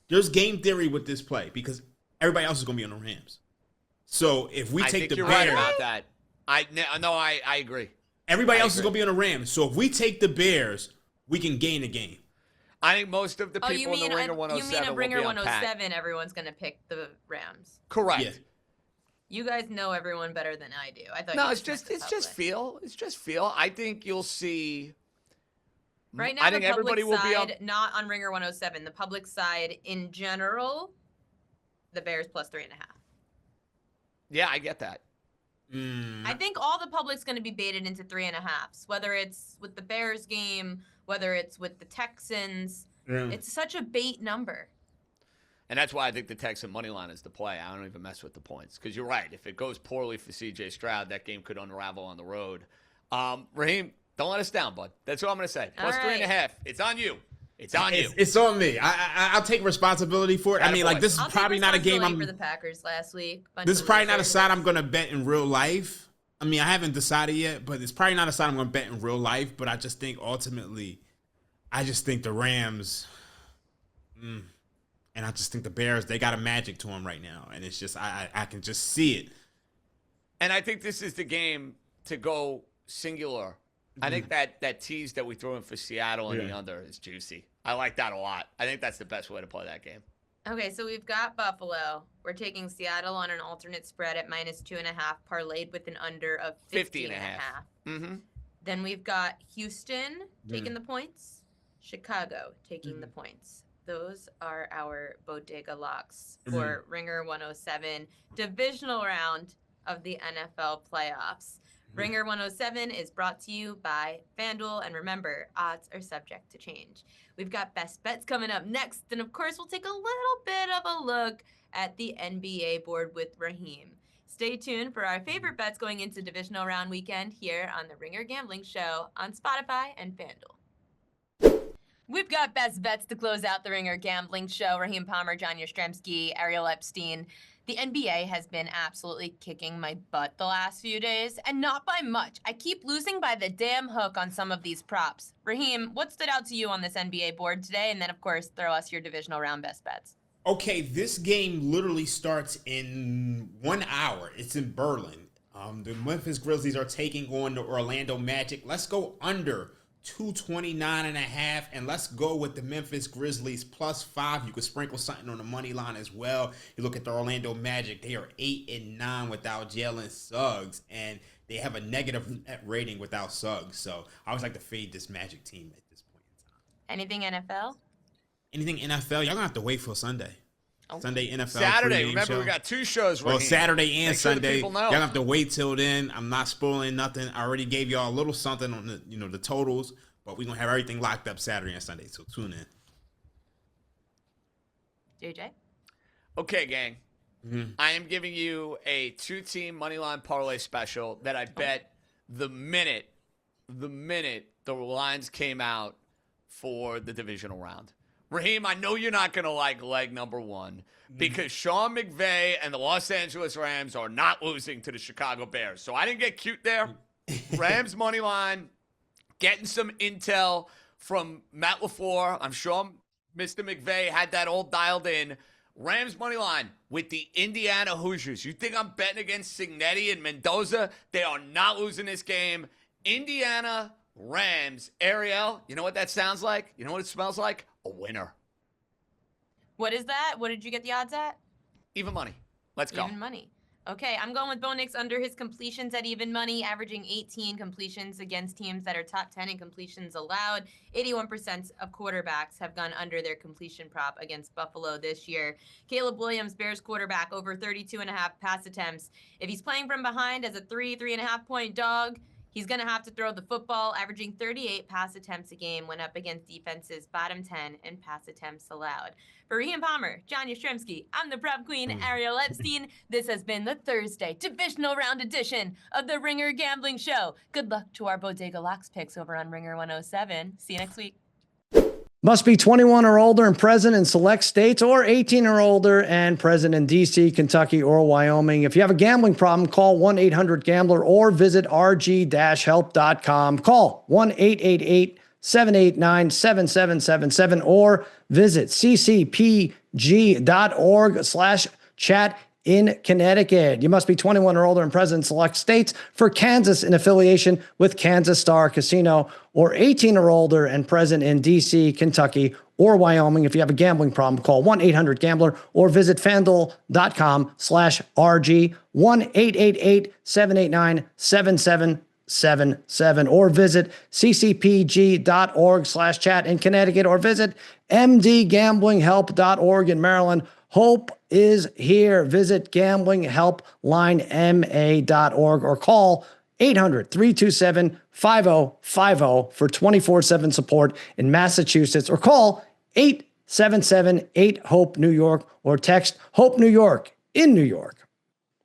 There's game theory with this play because everybody else is going to be on the Rams. So if we take the Bears, right about that. I agree. Everybody else is going to be on the Rams. So if we take the Bears, we can gain a game. I think most of the people in the Ringer 107 you mean a Ringer will be on 107, everyone's going to pick the Rams. Correct. Yeah. You guys know everyone better than I do. I thought No, it's just feel. It's just feel. I think you'll see. Right now, I think the public everybody will side, be up. not on Ringer 107, the public side in general, the Bears plus 3.5. Yeah, I get that. I think all the public's going to be baited into 3.5s, whether it's with the Bears game, whether it's with the Texans. Yeah. It's such a bait number. And that's why I think the Texan money line is the play. I don't even mess with the points because you're right. If it goes poorly for C.J. Stroud, that game could unravel on the road. Raheem, don't let us down, bud. That's what I'm going to say. Plus 3.5. It's on you. It's on you. It's on me. I'll take responsibility for it. I mean, like, this is probably not a game I'm for the Packers last week. This is probably not a side I'm going to bet in real life. I mean, I haven't decided yet, but it's probably not a side I'm going to bet in real life. But I just think ultimately, the Rams, and I just think the Bears, they got a magic to them right now. And it's just, I can just see it. And I think this is the game to go singular. I think that tease that we threw in for Seattle and the under is juicy. I like that a lot. I think that's the best way to play that game. Okay, so we've got Buffalo. We're taking Seattle on an alternate spread at -2.5, parlayed with an under of 50.5. Mm-hmm. Then we've got Houston taking the points, Chicago taking the points. Those are our bodega locks for Ringer 107 divisional round of the NFL playoffs. Ringer 107 is brought to you by FanDuel, and remember, odds are subject to change. We've got best bets coming up next, and of course, we'll take a little bit of a look at the NBA board with Raheem. Stay tuned for our favorite bets going into divisional round weekend here on the Ringer Gambling Show on Spotify and FanDuel. We've got best bets to close out the Ringer Gambling Show. Raheem Palmer, John Jastremski, Ariel Epstein. The NBA has been absolutely kicking my butt the last few days, and not by much. I keep losing by the damn hook on some of these props. Raheem, what stood out to you on this NBA board today? And then, of course, throw us your divisional round best bets. Okay, this game literally starts in 1 hour. It's in Berlin. The Memphis Grizzlies are taking on the Orlando Magic. Let's go under 229.5, and let's go with the Memphis Grizzlies +5. You could sprinkle something on the money line as well. You look at the Orlando Magic; they are 8-9 without Jalen Suggs, and they have a negative net rating without Suggs. So I always like to fade this Magic team at this point in time. Anything NFL? Anything NFL? Y'all gonna have to wait for Sunday. Sunday NFL. Saturday. pregame Remember, show. we got 2 shows. Well, Raheem. Saturday and Make sure the Sunday. people know. Y'all have to wait till then. I'm not spoiling nothing. I already gave y'all a little something on the totals, but we're gonna have everything locked up Saturday and Sunday. So tune in. JJ? Okay, gang. I am giving you a 2-team moneyline parlay special that I bet the minute the lines came out for the divisional round. Raheem, I know you're not going to like leg number 1 because Sean McVay and the Los Angeles Rams are not losing to the Chicago Bears. So I didn't get cute there. Rams money line, getting some intel from Matt LaFleur. I'm sure Mr. McVay had that all dialed in. Rams money line with the Indiana Hoosiers. You think I'm betting against Signetti and Mendoza? They are not losing this game. Indiana Rams. Ariel, you know what that sounds like? You know what it smells like? A winner. What is that? What did you get the odds at? Even money. Let's go. Even money. Okay, I'm going with Bo Nix under his completions at even money, averaging 18 completions against teams that are top 10 in completions allowed. 81% of quarterbacks have gone under their completion prop against Buffalo this year. Caleb Williams, Bears quarterback, over 32.5 pass attempts. If he's playing from behind as a 3.5 point dog, he's going to have to throw the football, averaging 38 pass attempts a game when up against defenses bottom 10 in pass attempts allowed. For Raheem Palmer, John Jastremski, I'm the prep queen, Ariel Epstein. This has been the Thursday Divisional Round edition of the Ringer Gambling Show. Good luck to our Bodega Locks picks over on Ringer 107. See you next week. Must be 21 or older and present in select states, or 18 or older and present in D.C., Kentucky, or Wyoming. If you have a gambling problem, call 1-800-GAMBLER or visit rg-help.com. Call 1-888-789-7777 or visit ccpg.org/chat in Connecticut. You must be 21 or older and present in select states. For Kansas, in affiliation with Kansas Star Casino, or 18 or older and present in D.C., Kentucky, or Wyoming. If you have a gambling problem, call 1-800-GAMBLER or visit fanduel.com/RG, 1-888-789-7777 or visit ccpg.org/chat in Connecticut, or visit mdgamblinghelp.org in Maryland. Hope is here. Visit gamblinghelplinema.org or call 800-327-5050 for 24/7 support in Massachusetts, or call 877-8-HOPE-NEW YORK or text HOPE New York in New York.